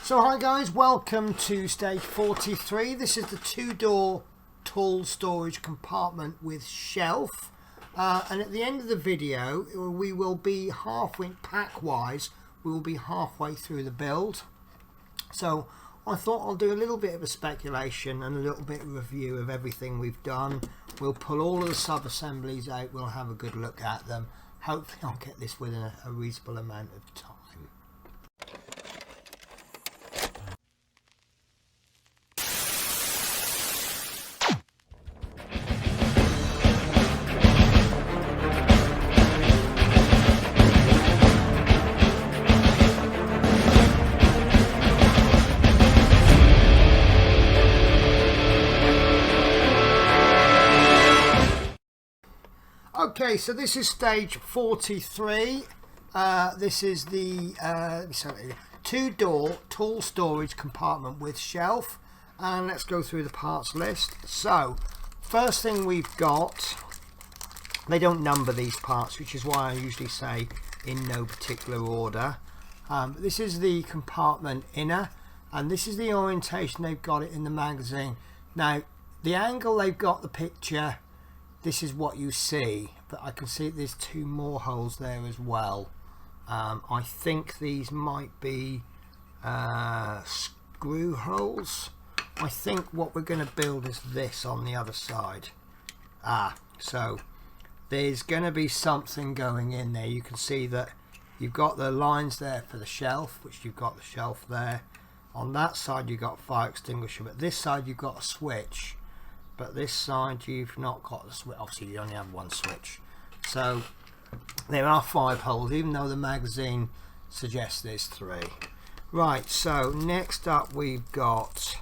So hi guys, welcome to stage 43. This is the two-door tall storage compartment with shelf. And at the end of the video, we will be halfway, pack-wise, we will be halfway through the build. So I thought I'll do a little bit of a speculation and a little bit of review of everything we've done. We'll pull all of the sub-assemblies out, we'll have a good look at them. Hopefully I'll get this within a reasonable amount of time. Okay, so this is stage 43. This is the two-door tall storage compartment with shelf. And let's go through the parts list. So, first thing we've got, they don't number these parts, which is why I usually say in no particular order. This is the compartment inner, and this is the orientation they've got it in the magazine. Now, the angle they've got the picture, this is what you see, but I can see there's two more holes there as well. I think these might be screw holes. I think what we're going to build is this on the other side. So there's going to be something going in there. You can see that you've got the lines there for the shelf, which you've got the shelf there. On that side you've got fire extinguisher, but this side you've got a switch. But this side you've not got the switch. Obviously you only have one switch. So there are 5 holes, even though the magazine suggests there's 3. Right, so next up we've got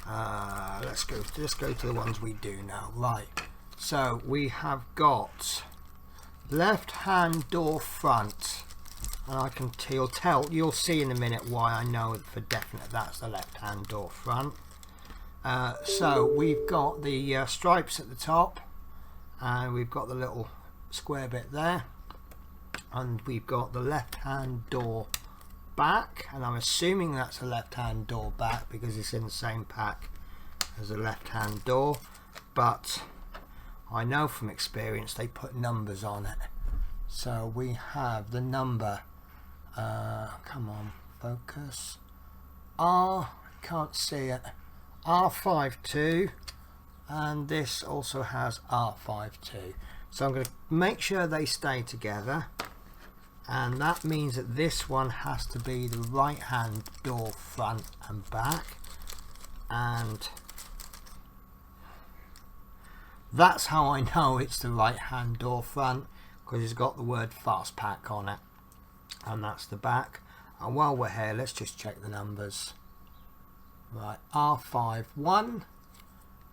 let's go to the ones we do now. Right, so we have got left hand door front, and I can you'll see in a minute why I know for definite that's the left hand door front. So we've got the stripes at the top, and we've got the little square bit there, and we've got the left hand door back, and I'm assuming that's a left hand door back because it's in the same pack as a left hand door, but I know from experience they put numbers on it. So we have the number, come on, focus, can't see it, R52, and this also has R52. So I'm going to make sure they stay together, and that means that this one has to be the right hand door front and back, and that's how I know it's the right hand door front, because it's got the word fast pack on it, and that's the back. And while we're here, let's just check the numbers. Right, R51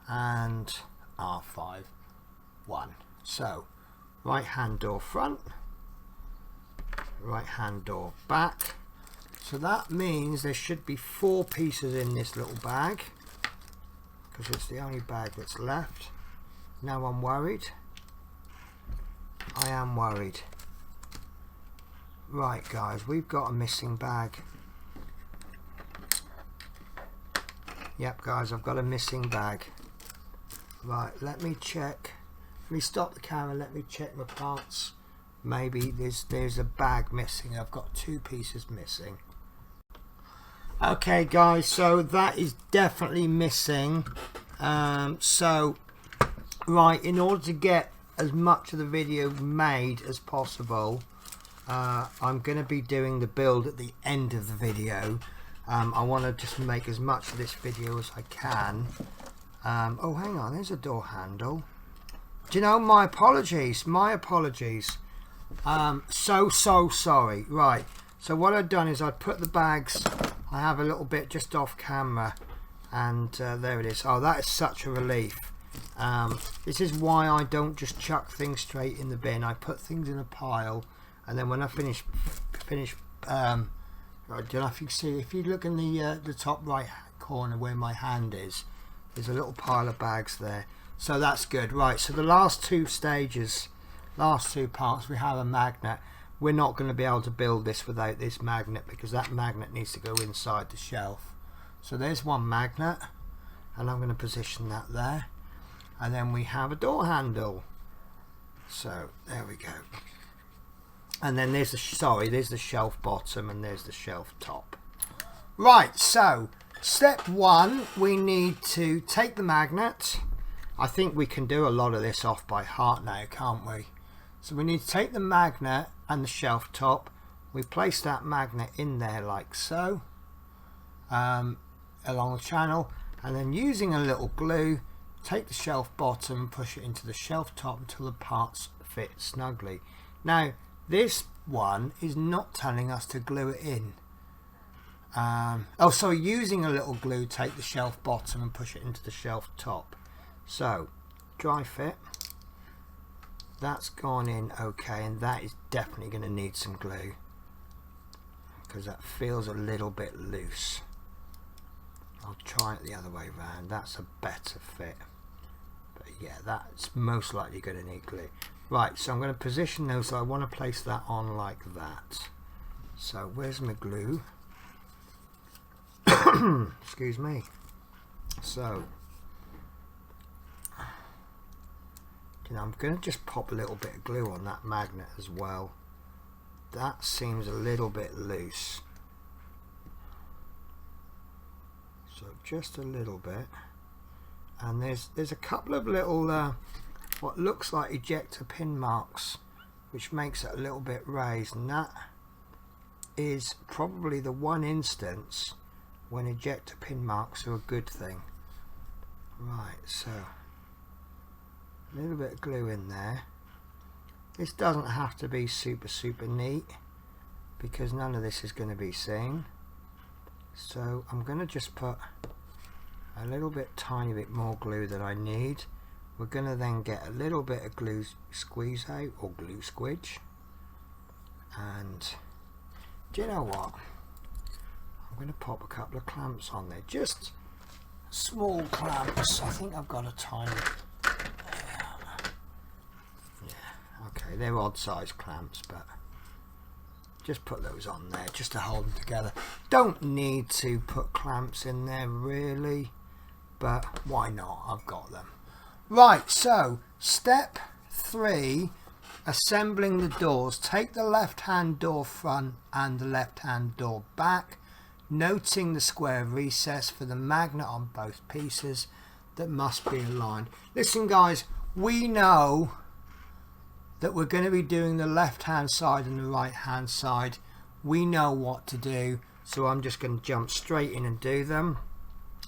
and R51. So right hand door front, right hand door back. So that means there should be 4 pieces in this little bag, because it's the only bag that's left. Now I'm worried. I am worried. Right guys, we've got a missing bag. Yep guys, I've got a missing bag. Right, let me check. Let me stop the camera, let me check my parts. Maybe there's a bag missing. I've got 2 pieces missing. Okay guys, so that is definitely missing. So right, in order to get as much of the video made as possible, I'm going to be doing the build at the end of the video. I want to just make as much of this video as I can. Oh, hang on, there's a door handle. Do you know, my apologies. So sorry. Right, so what I've done is I put the bags, I have a little bit just off camera, and there it is. Oh, that is such a relief. This is why I don't just chuck things straight in the bin. I put things in a pile, and then when I finish I don't know if you can see, if you look in the top right corner where my hand is, there's a little pile of bags there. So that's good. Right, so the last 2 stages, last 2 parts, we have a magnet. we're not going to be able to build this without this magnet, because that magnet needs to go inside the shelf. So there's one magnet, and I'm going to position that there, and then we have a door handle. So there we go. And then there's the there's the shelf bottom, and there's the shelf top. Right, so step one, we need to take the magnet. I think we can do a lot of this off by heart now, can't we? So we need to take the magnet and the shelf top. We place that magnet in there like so, along the channel, and then using a little glue, take the shelf bottom and push it into the shelf top until the parts fit snugly. Now this one is not telling us to glue it in. So using a little glue, take the shelf bottom and push it into the shelf top. So dry fit, that's gone in okay, and that is definitely going to need some glue because that feels a little bit loose. I'll try it the other way around. That's a better fit, but yeah, that's most likely going to need glue. Right, so I'm going to position those, so I want to place that on like that. So where's my glue? Excuse me. So I'm going to just pop a little bit of glue on that magnet as well. That seems a little bit loose, so just a little bit. And there's a couple of little what looks like ejector pin marks, which makes it a little bit raised, and that is probably the one instance when ejector pin marks are a good thing. Right, so a little bit of glue in there. This doesn't have to be super neat because none of this is going to be seen, so I'm going to just put a little bit, tiny bit more glue than I need. We're going to then get a little bit of glue squeeze out, or glue squidge, and do you know what, I'm going to pop a couple of clamps on there, just small clamps. I think I've got a tiny, yeah, okay, they're odd size clamps, but just put those on there just to hold them together. Don't need to put clamps in there really, but why not? I've got them. Right, so step 3, assembling the doors. Take the left hand door front and the left hand door back, noting the square recess for the magnet on both pieces that must be aligned. Listen guys, we know that we're going to be doing the left hand side and the right hand side. We know what to do, so I'm just going to jump straight in and do them.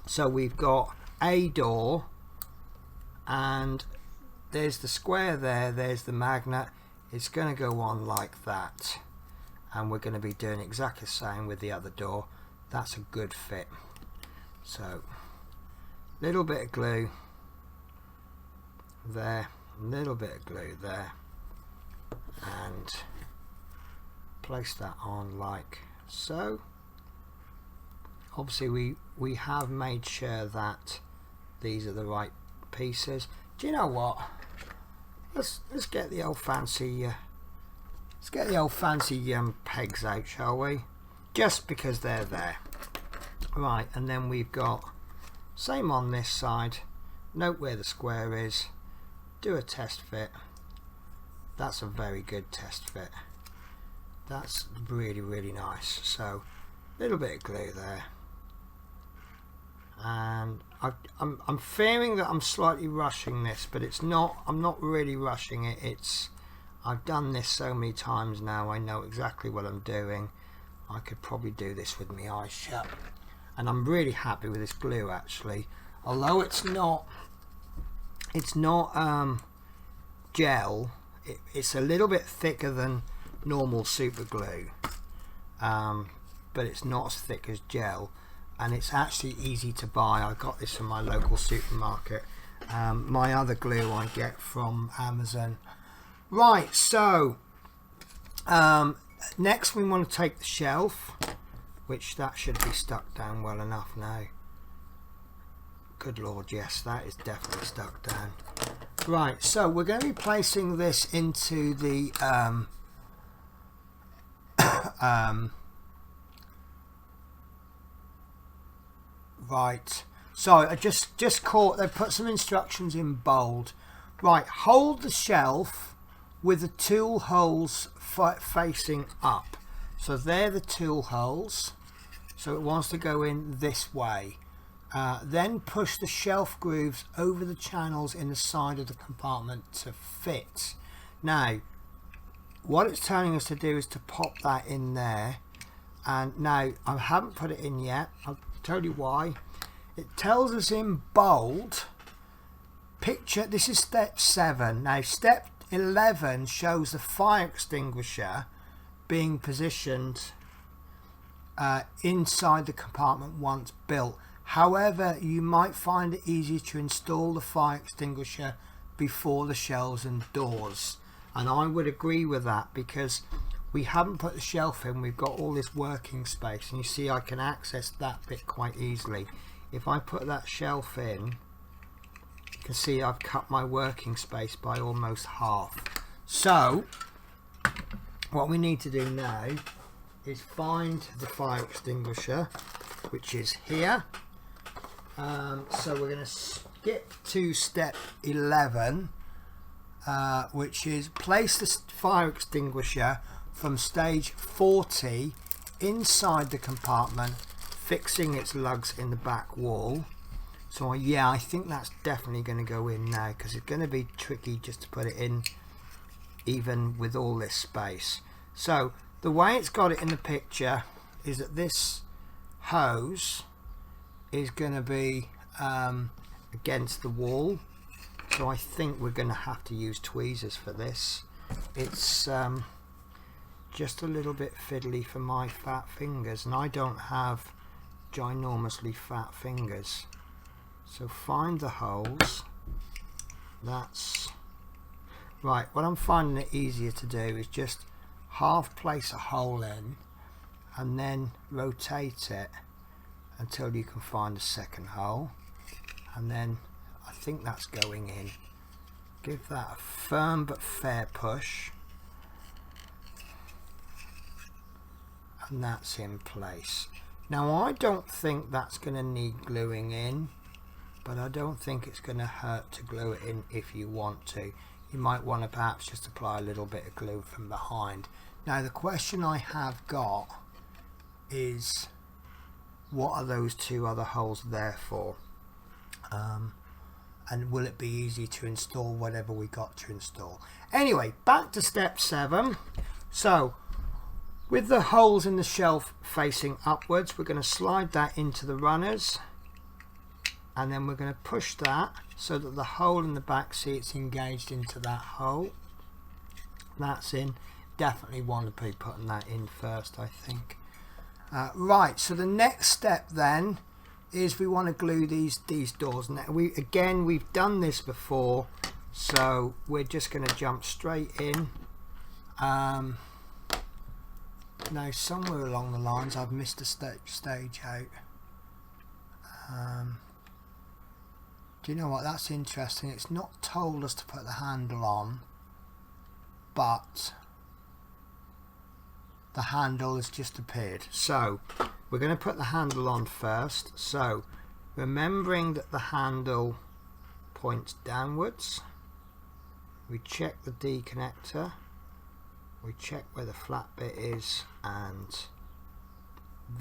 So we've got a door, and there's the square there, there's the magnet. It's going to go on like that, and we're going to be doing exactly the same with the other door. That's a good fit. So little bit of glue there, little bit of glue there, and place that on like so. Obviously we have made sure that these are the right pieces. Do you know what, let's get the old fancy pegs out, shall we, just because they're there. Right, and then we've got same on this side. Note where the square is, do a test fit. That's a very good test fit. That's really nice. So little bit of glue there, and I'm fearing that I'm slightly rushing this, but it's not. I'm not really rushing it. I've done this so many times now, I know exactly what I'm doing. I could probably do this with my eyes shut, and I'm really happy with this glue actually, although it's not gel. It's a little bit thicker than normal super glue, but it's not as thick as gel, and it's actually easy to buy. I got this from my local supermarket. My other glue I get from Amazon. Right, so next we want to take the shelf, which that should be stuck down well enough now. Good lord, yes, that is definitely stuck down. Right, so we're going to be placing this into the Right, so I just caught, they put some instructions in bold. Right, hold the shelf with the tool holes facing up. So they're the tool holes, so it wants to go in this way. Then push the shelf grooves over the channels in the side of the compartment to fit. Now what it's telling us to do is to pop that in there, and now I haven't put it in yet. I'll tell you why. It tells us in bold, picture, this is step 7. Now step 11 shows the fire extinguisher being positioned inside the compartment once built. However, you might find it easier to install the fire extinguisher before the shelves and doors, and I would agree with that, because we haven't put the shelf in. We've got all this working space, and you see I can access that bit quite easily. If I put that shelf in, you can see I've cut my working space by almost half. So what we need to do now is find the fire extinguisher, which is here. So we're going to skip to step 11, which is place the fire extinguisher from stage 40 inside the compartment, fixing its lugs in the back wall. So yeah, I think that's definitely going to go in now, because it's going to be tricky just to put it in even with all this space. So the way it's got it in the picture is that this hose is going to be against the wall, so I think we're going to have to use tweezers for this. It's just a little bit fiddly for my fat fingers, and I don't have ginormously fat fingers. So find the holes. That's right. What I'm finding it easier to do is just half place a hole in and then rotate it until you can find a second hole, and then I think that's going in. Give that a firm but fair push, and that's in place. Now I don't think that's going to need gluing in, but I don't think it's going to hurt to glue it in if you want to. You might want to perhaps just apply a little bit of glue from behind. Now the question I have got is, what are those two other holes there for? And will it be easy to install whatever we got to install? Anyway, back to step 7. So with the holes in the shelf facing upwards, we're going to slide that into the runners, and then we're going to push that so that the hole in the back seat's engaged into that hole. That's in. Definitely want to be putting that in first, I think. Right, so the next step then is we want to glue these doors. Now we've done this before, so we're just going to jump straight in. Now somewhere along the lines I've missed a stage out. Do you know what, that's interesting. It's not told us to put the handle on, but the handle has just appeared. So we're going to put the handle on first. So remembering that the handle points downwards, we check the D connector, we check where the flat bit is, and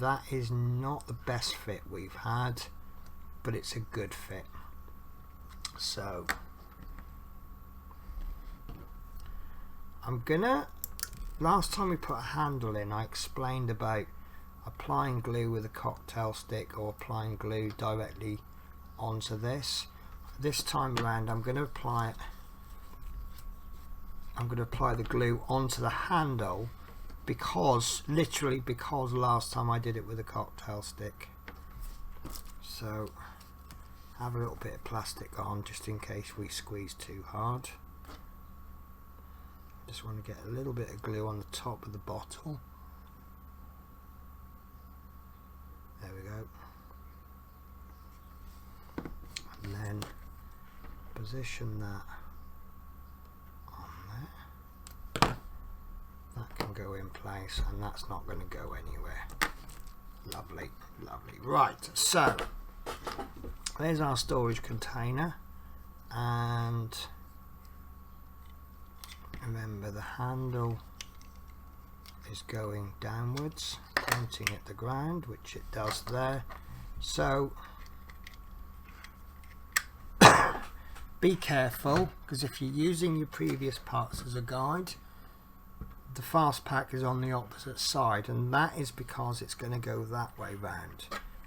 that is not the best fit we've had, but it's a good fit. So I'm gonna, last time we put a handle in, I explained about applying glue with a cocktail stick or applying glue directly onto this. This time around I'm going to apply it, I'm going to apply the glue onto the handle, because literally because last time I did it with a cocktail stick. So have a little bit of plastic on just in case we squeeze too hard. Just want to get a little bit of glue on the top of the bottle. There we go. And then position that on there. That can go in place, and that's not going to go anywhere. Lovely, lovely. Right, so there's our storage container, and remember the handle is going downwards, pointing at the ground, which it does there. So be careful, because if you're using your previous parts as a guide, the fast pack is on the opposite side, and that is because it's going to go that way round.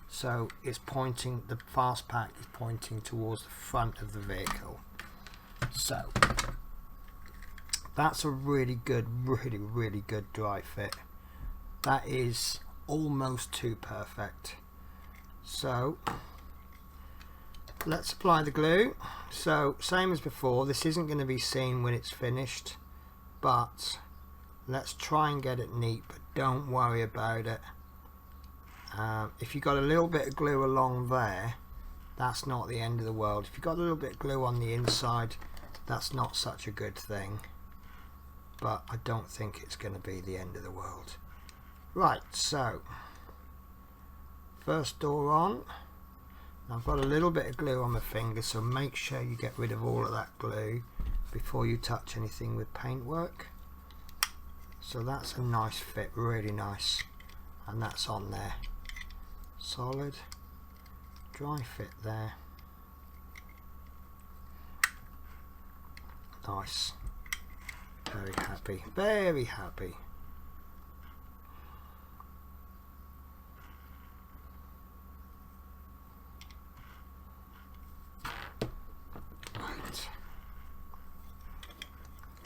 So it's pointing, the fast pack is pointing towards the front of the vehicle. So that's a really good, really good dry fit. That is almost too perfect. So let's apply the glue. So same as before, this isn't going to be seen when it's finished, but let's try and get it neat, but don't worry about it. If you've got a little bit of glue along there, that's not the end of the world. If you've got a little bit of glue on the inside, that's not such a good thing, but I don't think it's going to be the end of the world. Right, so first door on. I've got a little bit of glue on my finger, so make sure you get rid of all of that glue before you touch anything with paintwork. So that's a nice fit, really nice, and that's on there. Solid, dry fit there. Nice. Very happy, very happy. Right.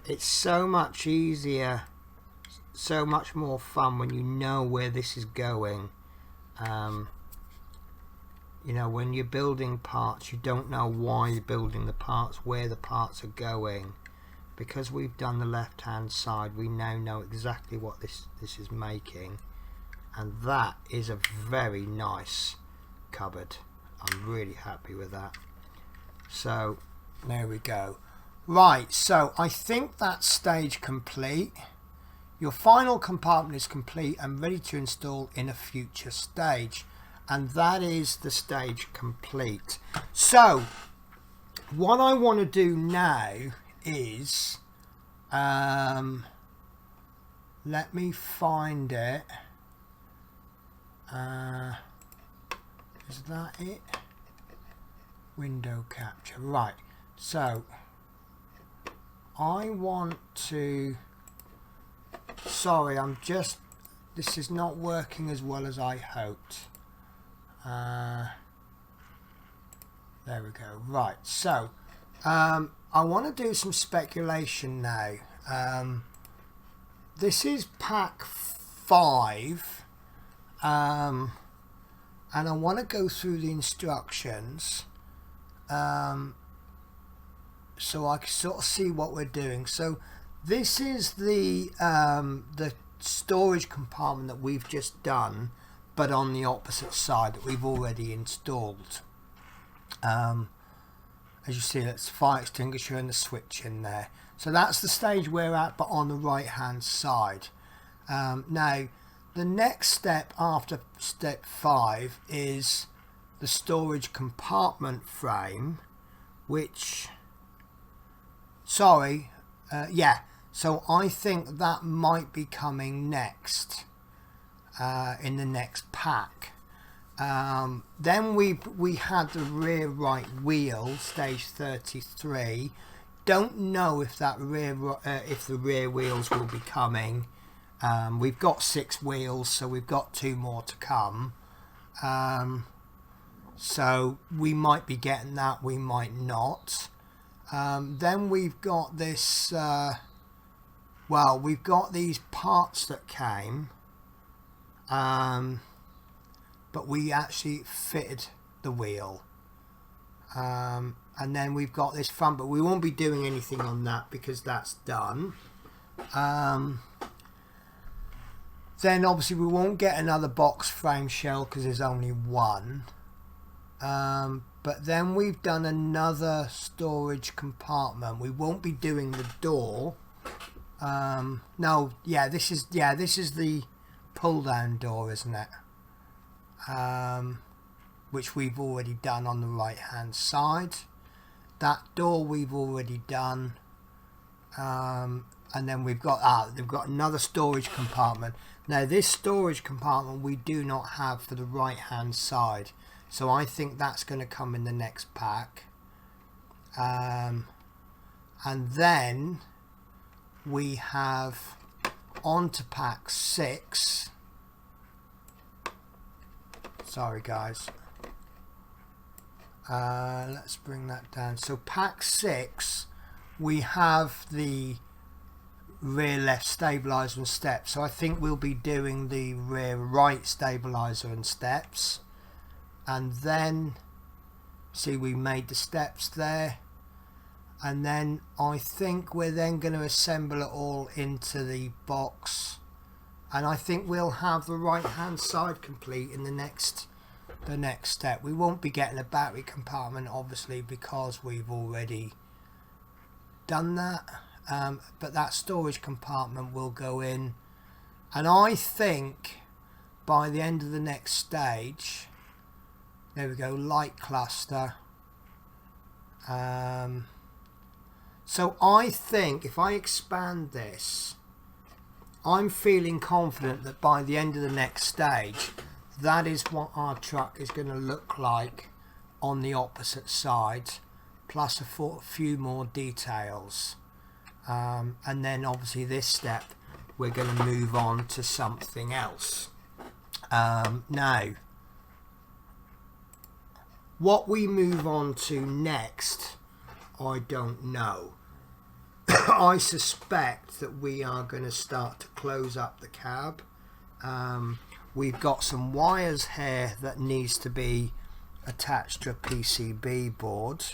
It's so much easier, so much more fun when you know where this is going. You know, when you're building parts, you don't know why you're building the parts, where the parts are going. Because we've done the left hand side, we now know exactly what this is making, and that is a very nice cupboard. I'm really happy with that. So there we go. Right, so I think that's stage complete. Your final compartment is complete and ready to install in a future stage, and that is the stage complete. So what I want to do now is let me find it. Is that it? Window capture. Right, so I want to, sorry, this is not working as well as I hoped. There we go. Right, so I want to do some speculation now. This is pack 5, and I want to go through the instructions so I can sort of see what we're doing. So this is the storage compartment that we've just done, but on the opposite side, that we've already installed. As you see, that's the fire extinguisher and the switch in there. So that's the stage we're at, but on the right hand side. Now the next step after step 5 is the storage compartment frame, which, sorry, yeah, so I think that might be coming next in the next pack. Then we had the rear right wheel, stage 33. Don't know if that if the rear wheels will be coming. We've got 6 wheels, so we've got 2 more to come. So we might be getting that, we might not. Then we've got this, well, we've got these parts that came, but we actually fitted the wheel. And then we've got this front, but we won't be doing anything on that because that's done. Then obviously we won't get another box frame shell because there's only one. But then we've done another storage compartment. We won't be doing the door No, yeah, this is the pull down door, isn't it? Which we've already done on the right hand side. That door we've already done. And then we've got they've got another storage compartment. Now this storage compartment we do not have for the right hand side, so I think that's going to come in the next pack. And then we have on to pack 6. Sorry guys, let's bring that down. So pack 6, we have the rear left stabilizer and steps, so I think we'll be doing the rear right stabilizer and steps. And then see, we made the steps there, and then I think we're then going to assemble it all into the box, and I think we'll have the right hand side complete in the next step. We won't be getting a battery compartment obviously because we've already done that, but that storage compartment will go in, and I think by the end of the next stage, there we go, light cluster. So I think if I expand this, I'm feeling confident that by the end of the next stage, that is what our truck is going to look like on the opposite side, plus a few more details. And then obviously this step we're going to move on to something else. Now what we move on to next, I don't know. I suspect that we are going to start to close up the cab. We've got some wires here that needs to be attached to a PCB board.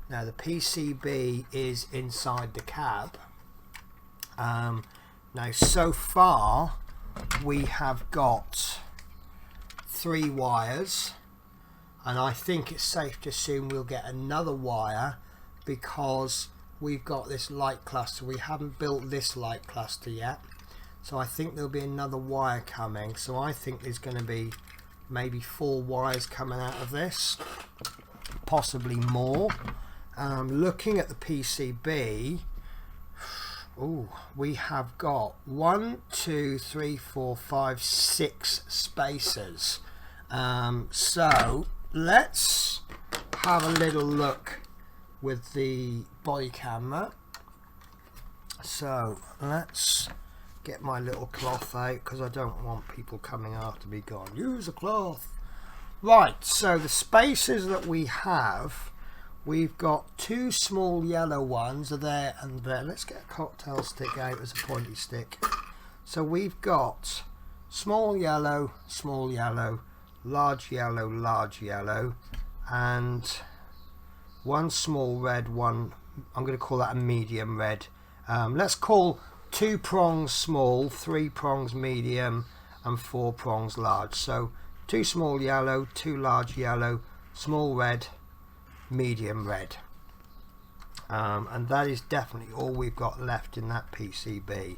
Now the PCB is inside the cab. Now so far we have got 3 wires, and I think it's safe to assume we'll get another wire because we've got this light cluster. We haven't built this light cluster yet, so I think there'll be another wire coming. So I think there's going to be maybe 4 wires coming out of this, possibly more. Looking at the PCB, we have got 1, 2, 3, 4, 5, 6 spaces. So let's have a little look with the body camera. So let's get my little cloth out because I don't want people coming after me going, use a cloth. Right, so the spaces that we have, we've got 2 small yellow ones are there and there. Let's get a cocktail stick out as a pointy stick. So we've got small yellow, large yellow, and 1 small red, one, I'm going to call that a medium red. Let's call 2 prongs small, 3 prongs medium, and 4 prongs large. So 2 small yellow, 2 large yellow, small red, medium red. And that is definitely all we've got left in that PCB.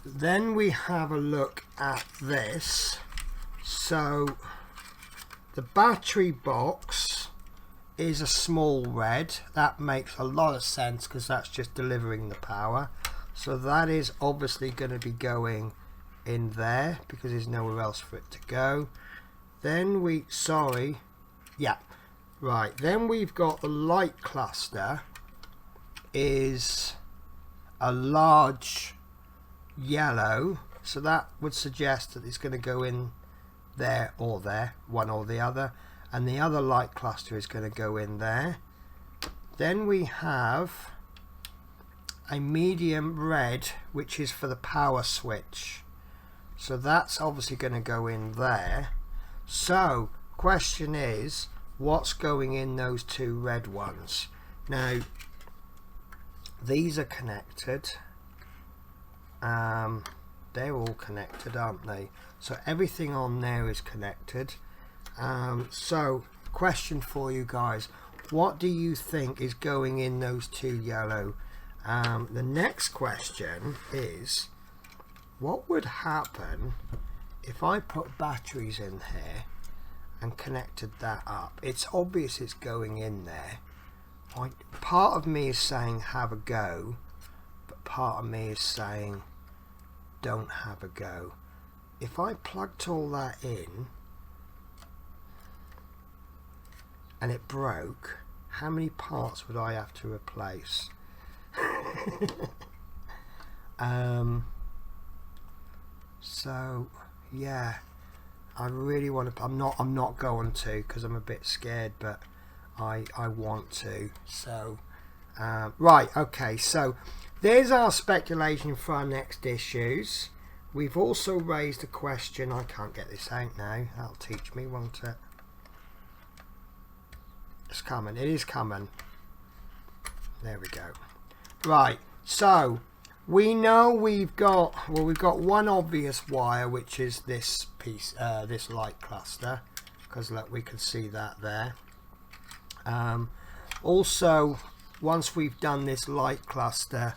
Then we have a look at this. So the battery box is a small red. That makes a lot of sense because that's just delivering the power. So that is obviously going to be going in there because there's nowhere else for it to go. Then then we've got the light cluster is a large yellow, so that would suggest that it's going to go in there or there, one or the other, and the other light cluster is going to go in there. Then we have a medium red, which is for the power switch, so that's obviously going to go in there. So question is, what's going in those 2 red ones? Now these are connected. They're all connected, aren't they? So everything on there is connected. So question for you guys, what do you think is going in those 2 yellow The next question is, what would happen if I put batteries in here and connected that up? It's obvious it's going in there. Part of me is saying have a go, but part of me is saying don't have a go. If I plugged all that in and it broke, how many parts would I have to replace? So yeah, I really want to. I'm not going to, because I'm a bit scared, but I want to. So right, okay, so there's our speculation for our next issues. We've also raised a question. I can't get this out now. That'll teach me, won't it? It's coming. It is coming. There we go. Right, so we know we've got one obvious wire, which is this piece, this light cluster, because look, we can see that there. Also, once we've done this light cluster,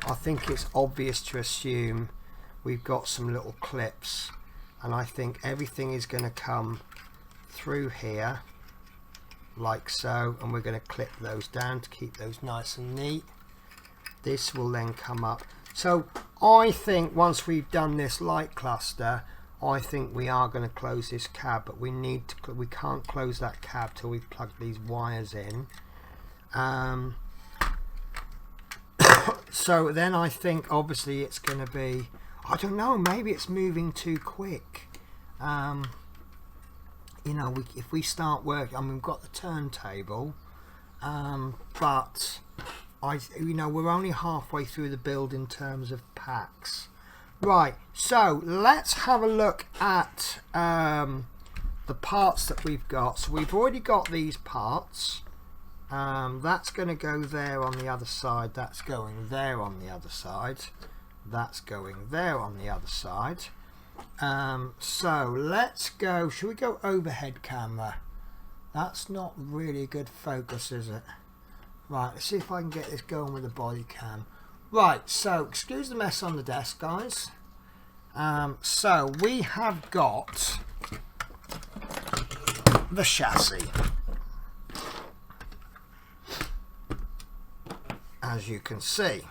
I think it's obvious to assume we've got some little clips, and I think everything is going to come through here like so, and we're going to clip those down to keep those nice and neat. This will then come up. So I think once we've done this light cluster, I think we are going to close this cab, but we can't close that cab till we've plugged these wires in. So then I think obviously it's going to be, I don't know, maybe it's moving too quick. You know, if we start working, I mean, we've got the turntable, but you know, we're only halfway through the build in terms of packs. Right, so let's have a look at the parts that we've got. So we've already got these parts. That's going to go there on the other side. That's going there on the other side. That's going there on the other side. So let's go. Should we go overhead camera? That's not really a good focus, is it? Right, let's see if I can get this going with the body cam. Right, so excuse the mess on the desk, guys. So we have got the chassis, as you can see.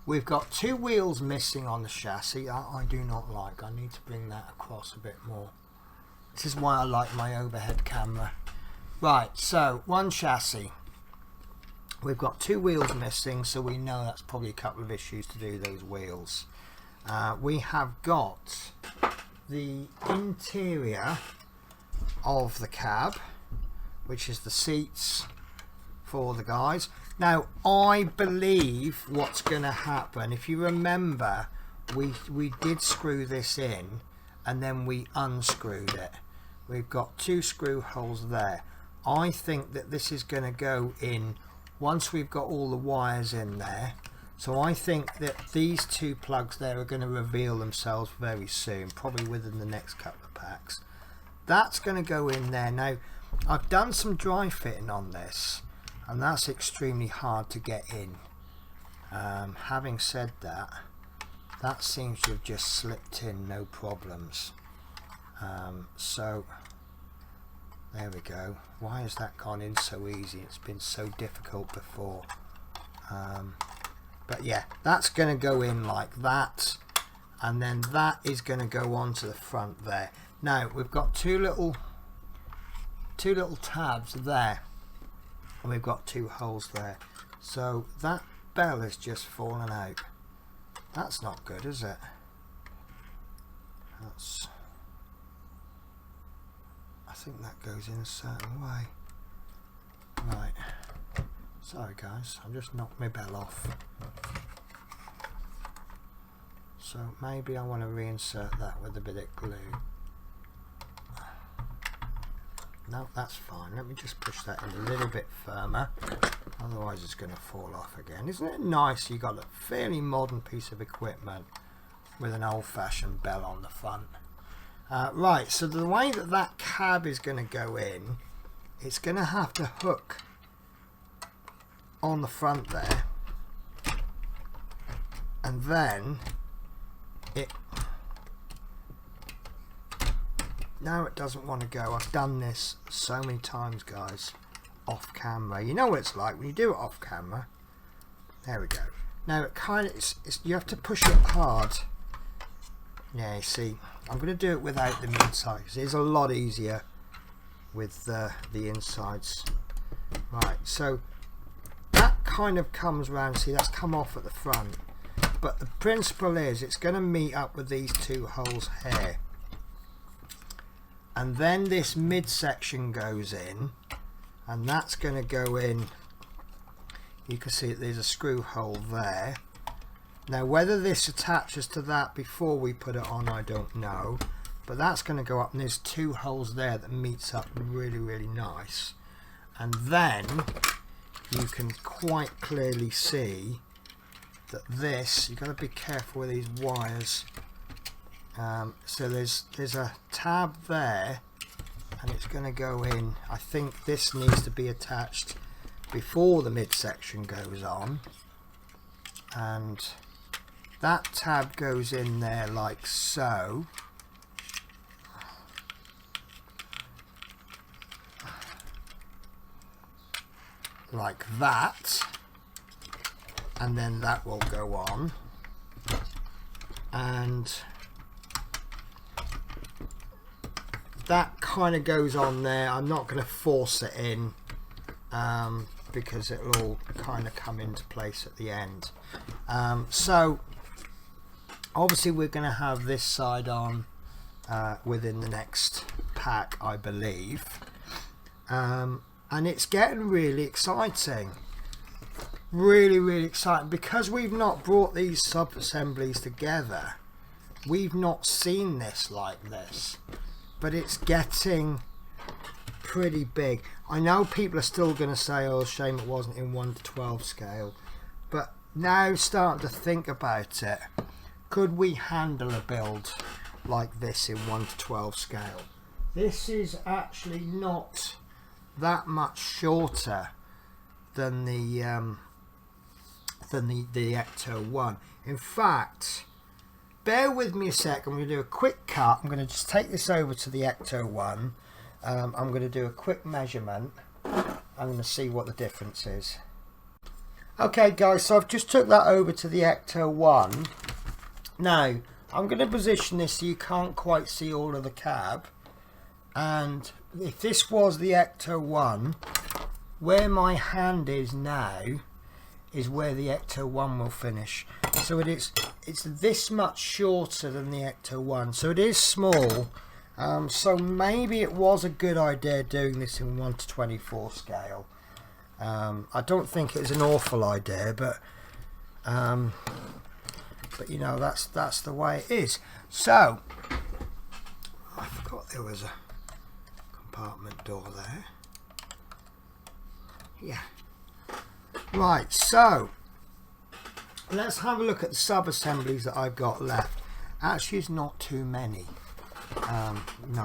We've got two wheels missing on the chassis. I do not like. I need to bring that across a bit more. This is why I like my overhead camera. Right, so one chassis. We've got two wheels missing, so we know that's probably a couple of issues to do those wheels. We have got the interior of the cab, which is the seats for the guys. Now, I believe what's going to happen, if you remember, we did screw this in and then we unscrewed it. We've got two screw holes there. I think that this is going to go in once we've got all the wires in there. So I think that these two plugs there are going to reveal themselves very soon, probably within the next couple of packs. That's going to go in there. Now, I've done some dry fitting on this, and that's extremely hard to get in. Having said that, that seems to have just slipped in, no problems. So there we go. Why has that gone in so easy? It's been so difficult before. But yeah, that's going to go in like that, and then that is going to go onto the front there. Now we've got two little tabs there, and we've got two holes there. So that bell has just fallen out. That's not good, is it? I think that goes in a certain way. Right. Sorry guys, I've just knocked my bell off. So maybe I want to reinsert that with a bit of glue. No, that's fine. Let me just push that in a little bit firmer. Otherwise it's going to fall off again. Isn't it nice? You've got a fairly modern piece of equipment with an old-fashioned bell on the front. Right, so the way that that cab is going to go in, it's going to have to hook on the front there, and then now it doesn't want to go. I've done this so many times, guys, off camera. You know what it's like when you do it off camera. There we go. Now it kind of you have to push it hard. Yeah, you see, I'm going to do it without the inside because it's a lot easier with the insides. Right, so that kind of comes around. See, that's come off at the front, but the principle is it's going to meet up with these two holes here, and then this midsection goes in, and that's going to go in. You can see that there's a screw hole there. Now whether this attaches to that before we put it on, I don't know, but that's going to go up, and there's two holes there that meets up really, really nice. And then you can quite clearly see that this, you've got to be careful with these wires. So there's a tab there, and it's going to go in. I think this needs to be attached before the midsection goes on, and that tab goes in there like so. Like that, and then that will go on, and that kind of goes on there. I'm not going to force it in because it'll all kind of come into place at the end. So obviously we're going to have this side on within the next pack, I believe, and it's getting really exciting, really exciting, because we've not brought these sub-assemblies together. We've not seen this like this, but it's getting pretty big. I know people are still going to say, oh, shame it wasn't in 1:12 scale, but now starting to think about it, could we handle a build like this in 1:12 scale? This is actually not that much shorter than the Ecto 1. In fact, bear with me a sec. I'm going to do a quick cut. I'm going to just take this over to the Ecto 1. I'm going to do a quick measurement. I'm going to see what the difference is. Okay guys, so I've just took that over to the Ecto 1. Now I'm going to position this so you can't quite see all of the cab, and if this was the Ecto 1, where my hand is now is where the Ecto 1 will finish. So it's this much shorter than the Ecto 1, so it is small. So maybe it was a good idea doing this in 1:24 scale. I don't think it's an awful idea, but you know, that's the way it is. So I forgot there was a compartment door there. Yeah. Right, so let's have a look at the sub-assemblies that I've got left. Actually, it's not too many.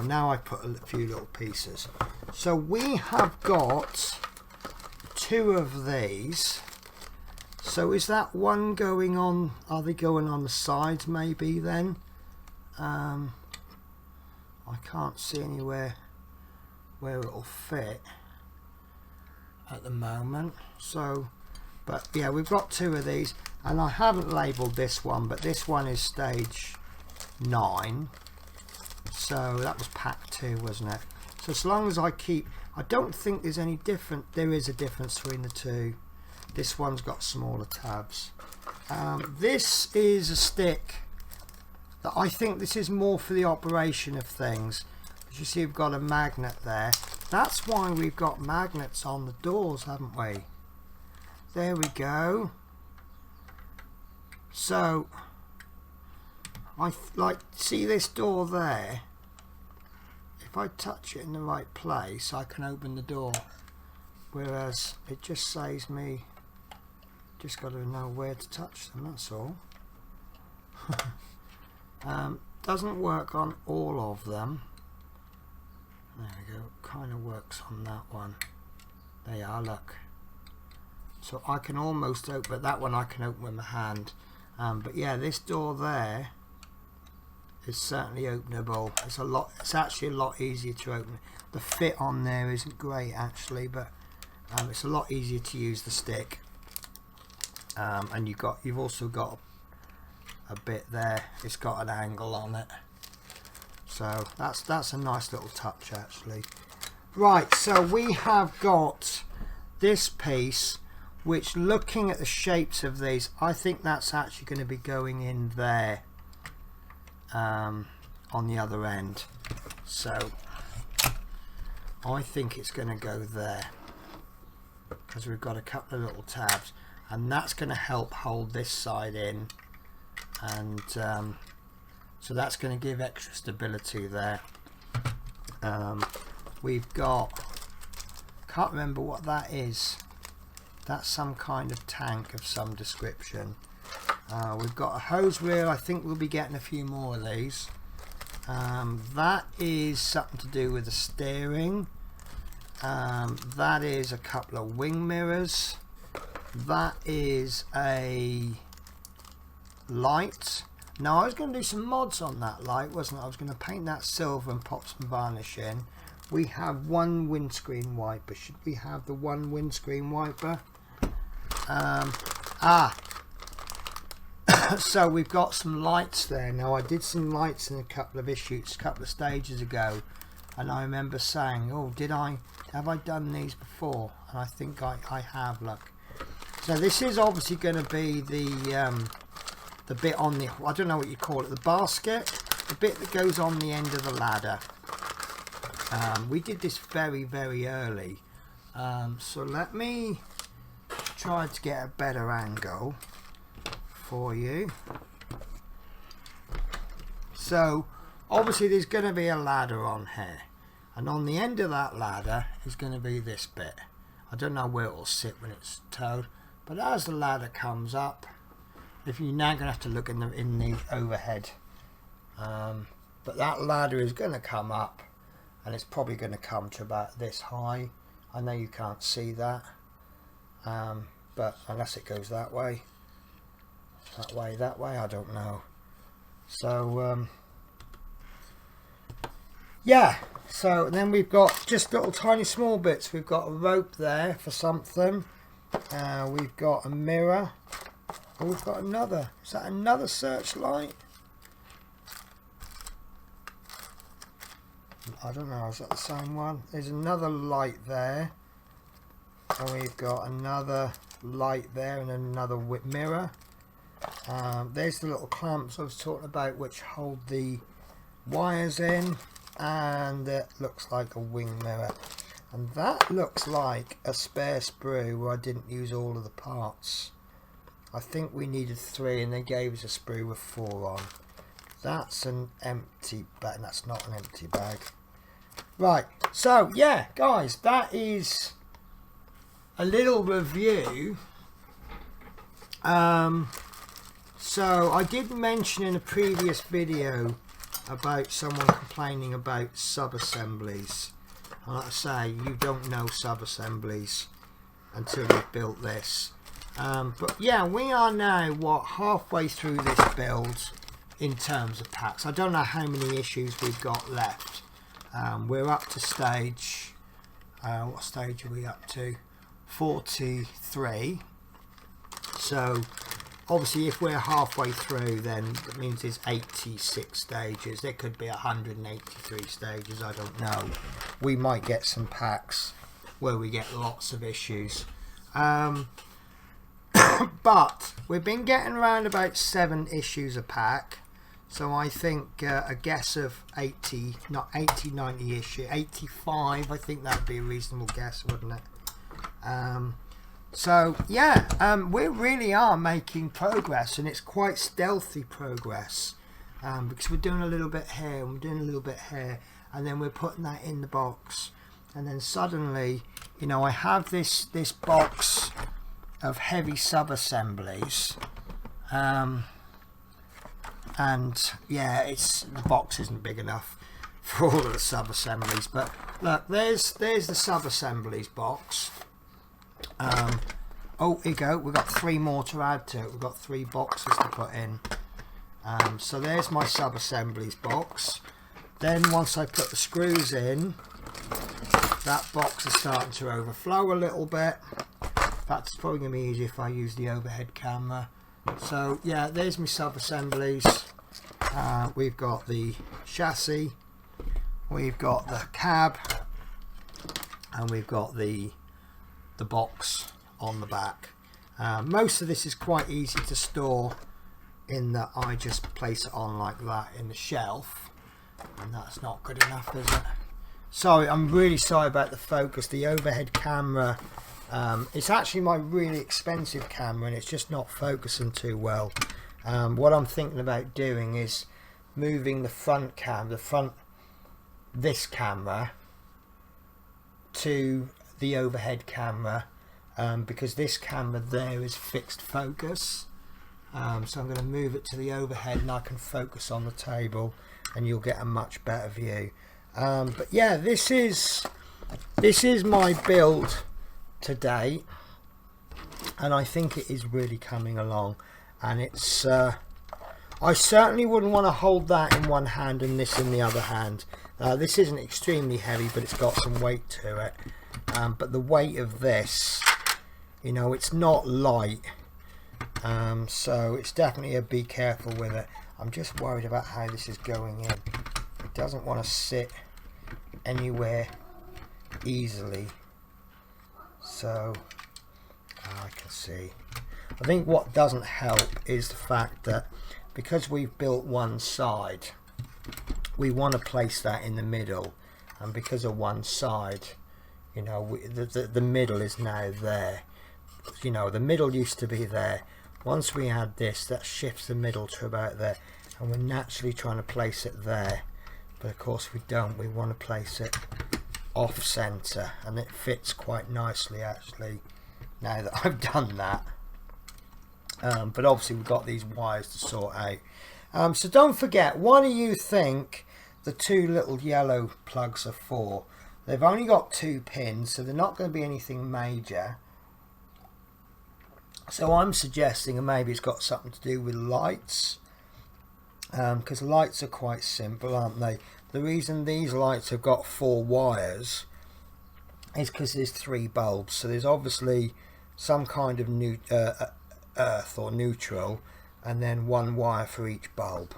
Now I put a few little pieces. So we have got 2 of these. So is that one going on? Are they going on the sides maybe then? I can't see anywhere where it'll fit at the moment. So, but yeah, we've got 2 of these, and I haven't labelled this one, but this one is stage 9. So that was pack 2, wasn't it? So as long as I keep, I don't think there's any different. There is a difference between the 2. This one's got smaller tabs. This is a stick that I think this is more for the operation of things. As you see, we've got a magnet there. That's why we've got magnets on the doors, haven't we? There we go. So I like, see this door there? If I touch it in the right place, I can open the door. Whereas it just saves me, just got to know where to touch them, that's all. Doesn't work on all of them. There we go, kind of works on that one. There you are, look. So I can almost open, but that one I can open with my hand. But yeah, this door there is certainly openable. It's actually a lot easier to open. The fit on there isn't great actually, but it's a lot easier to use the stick. And you've also got a bit there. It's got an angle on it, so that's a nice little touch actually. Right, so we have got this piece, which, looking at the shapes of these, I think that's actually going to be going in there on the other end. So I think it's going to go there because we've got a couple of little tabs, and that's going to help hold this side in, and so that's going to give extra stability there. We've got, can't remember what that is. That's some kind of tank of some description. We've got a hose reel. I think we'll be getting a few more of these. That is something to do with the steering. That is a couple of wing mirrors. That is a light. Now I was going to do some mods on that light, wasn't I? I was going to paint that silver and pop some varnish in. We have one windscreen wiper. Should we have the one windscreen wiper? So we've got some lights there. Now I did some lights in a couple of issues, a couple of stages ago, and I remember saying, oh, have I done these before? And I think I have, look. So this is obviously going to be the bit on the, I don't know what you call it, the basket, the bit that goes on the end of the ladder. We did this very early, so let me try to get a better angle for you. So obviously there's going to be a ladder on here, and on the end of that ladder is going to be this bit. I don't know where it will sit when it's towed, but as the ladder comes up, if you're now going to have to look in the overhead, but that ladder is going to come up, and it's probably going to come to about this high. I know you can't see that, but unless it goes that way, I don't know. So yeah, so then we've got just little tiny small bits. We've got a rope there for something. We've got a mirror. Oh, we've got another. Is that another searchlight? I don't know, is that the same one? There's another light there, and we've got another light there and another mirror. There's the little clamps I was talking about, which hold the wires in, and it looks like a wing mirror, and that looks like a spare sprue where I didn't use all of the parts. I think we needed 3 and they gave us a sprue with 4 on. That's an empty bag. That's not an empty bag. Right, so yeah guys, that is a little review. So I did mention in a previous video about someone complaining about sub-assemblies, and like I say, you don't know sub-assemblies until you've built this. But yeah, we are now halfway through this build in terms of packs. I don't know how many issues we've got left. We're up to stage, what stage are we up to? 43. So obviously if we're halfway through, then that means there's 86 stages. There could be 183 stages, I don't know. We might get some packs where we get lots of issues. But we've been getting around about 7 issues a pack. So I think a guess of 80, not 80, 90 issue, 85, I think that would be a reasonable guess, wouldn't it? So yeah, we really are making progress, and it's quite stealthy progress, because we're doing a little bit here, and we're doing a little bit here, and then we're putting that in the box, and then suddenly, you know, I have this box of heavy sub-assemblies, and yeah, the box isn't big enough for all of the sub-assemblies, but look, there's the sub-assemblies box. Oh, here you go. We've got 3 more to add to it. We've got 3 boxes to put in. So there's my sub-assemblies box. Then once I put the screws in, that box is starting to overflow a little bit. That's probably going to be easier if I use the overhead camera. So yeah, there's my sub-assemblies. We've got the chassis, we've got the cab, and we've got the box on the back. Most of this is quite easy to store in that I just place it on like that in the shelf, and that's not good enough, is it? Sorry, I'm really sorry about the focus. The overhead camera, it's actually my really expensive camera and it's just not focusing too well. What I'm thinking about doing is moving the front cam, this camera to the overhead camera, because this camera there is fixed focus. So I'm going to move it to the overhead and I can focus on the table and you'll get a much better view. But yeah, this is my build to date, and I think it is really coming along. And it's I certainly wouldn't want to hold that in one hand and this in the other hand. This isn't extremely heavy, but it's got some weight to it. But the weight of this, you know, it's not light. So it's definitely a be careful with it. I'm just worried about how this is going in. It doesn't want to sit anywhere easily. So I can see. I think what doesn't help is the fact that because we've built one side, we want to place that in the middle, and because of one side, you know, the middle is now there. You know, the middle used to be there. Once we add this, that shifts the middle to about there, and we're naturally trying to place it there, but of course we don't. We want to place it off center, and it fits quite nicely actually now that I've done that. But obviously we've got these wires to sort out. So don't forget, what do you think the 2 little yellow plugs are for? They've only got 2 pins, so they're not going to be anything major. So I'm suggesting, and maybe it's got something to do with lights, because lights are quite simple, aren't they? The reason these lights have got 4 wires is because there's 3 bulbs, so there's obviously some kind of earth or neutral, and then 1 wire for each bulb.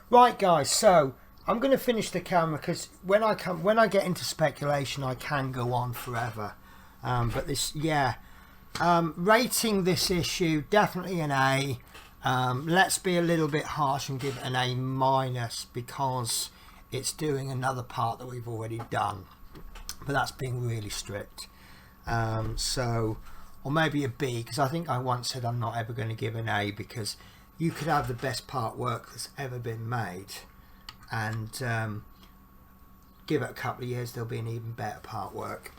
Right guys, so I'm going to finish the camera, because when I get into speculation I can go on forever. But this, yeah, rating this issue definitely an A. Let's be a little bit harsh and give it an A-, because it's doing another part that we've already done, but that's being really strict. So, or maybe a B, because I think I once said I'm not ever going to give an A, because you could have the best part work that's ever been made, and give it a couple of years, there'll be an even better part work.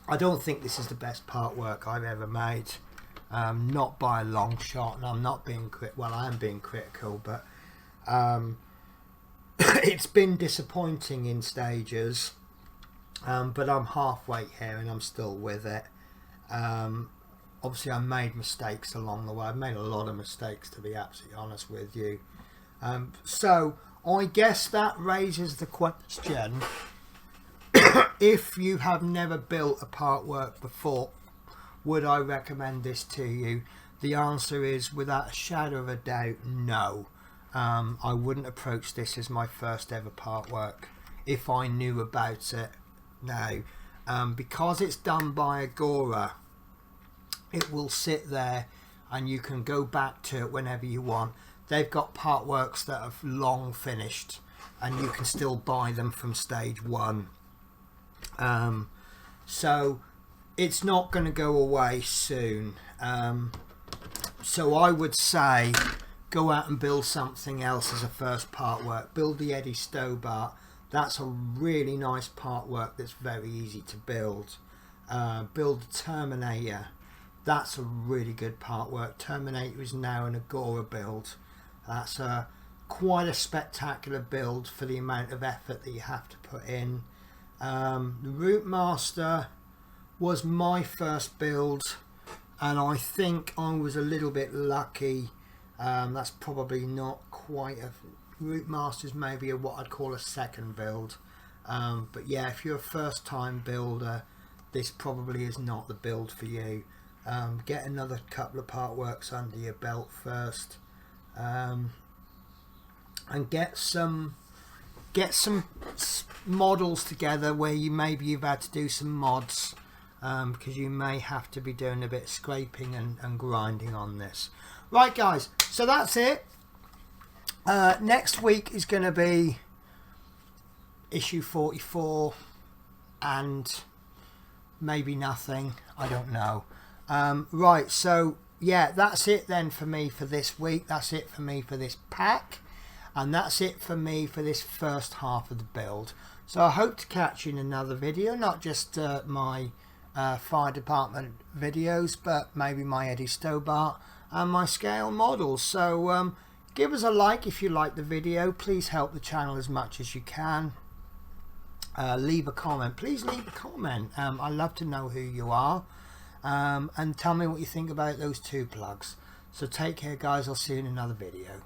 I don't think this is the best part work I've ever made, not by a long shot, and I'm not being well, I am being critical, but it's been disappointing in stages, but I'm halfway here and I'm still with it. Obviously I made mistakes along the way. I've made a lot of mistakes, to be absolutely honest with you. So I guess that raises the question, if you have never built a part work before, would I recommend this to you? The answer is, without a shadow of a doubt, no. I wouldn't approach this as my first ever part work if I knew about it now. Because it's done by Agora, it will sit there and you can go back to it whenever you want. They've got part works that have long finished and you can still buy them from stage 1. So it's not going to go away soon. So I would say go out and build something else as a first part work. Build the Eddie Stobart. That's a really nice part work that's very easy to build. Build the Terminator. That's a really good part work. Terminator is now an Agora build. That's quite a spectacular build for the amount of effort that you have to put in. The Route Master, was my first build, and I think I was a little bit lucky. That's probably not quite a Route Masters, maybe what I'd call a second build. But yeah, if you're a first time builder, this probably is not the build for you. Get another couple of part works under your belt first, and get some models together where you've had to do some mods, because you may have to be doing a bit of scraping and grinding on this. Right guys, so that's it. Next week is going to be issue 44 and maybe nothing, I don't know. Right, so yeah, that's it then for me for this week. That's it for me for this pack, and that's it for me for this first half of the build. So I hope to catch you in another video, not just my fire department videos, but maybe my Eddie Stobart and my scale models. So give us a like if you like the video. Please help the channel as much as you can. Leave a comment, please leave a comment. I love to know who you are, and tell me what you think about those two plugs. So take care guys, I'll see you in another video.